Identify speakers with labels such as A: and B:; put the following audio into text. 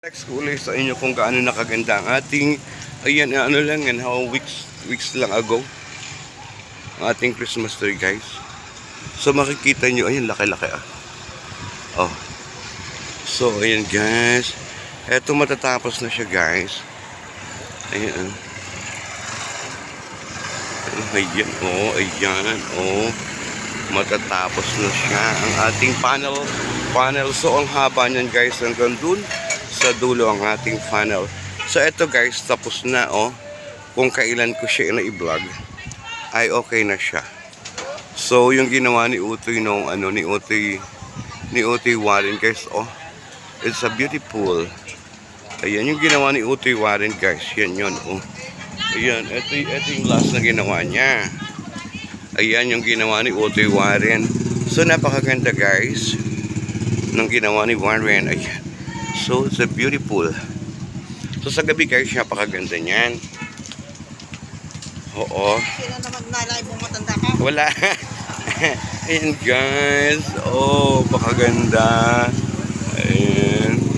A: Next ulit sa inyo kung gaano nakaganda ang ating, ayan, ano lang yan, how weeks lang ago, ang ating Christmas tree, guys. So makikita nyo, ayan, laki-laki ah. Oh. So, ayan guys. Eto matatapos na siya, guys. Ayan. Ayan, oh, ayan, oh. Matatapos na siya ang ating panel. So, ang haba niyan, guys, hanggang dun sa dulo ang ating funnel. So eto guys, tapos na oh. Kung kailan ko siya na-i-vlog ay okay na siya. So yung ginawa ni Utoy nung ano ni Utoy Warren guys, oh. It's a beautiful. Ayan yung ginawa ni Utoy Warren guys. Yan yun oh. Ayan, ito yung last na ginawa niya. Ayan yung ginawa ni Utoy Warren. So napakaganda guys ng ginawa ni Warren. Ayan. So, it's a beautiful. So, sa gabi guys, napakaganda niyan. Oo.
B: Sino na magnalay mo matanda ka?
A: Wala. Ayan guys. Oh, pakaganda. Ayan.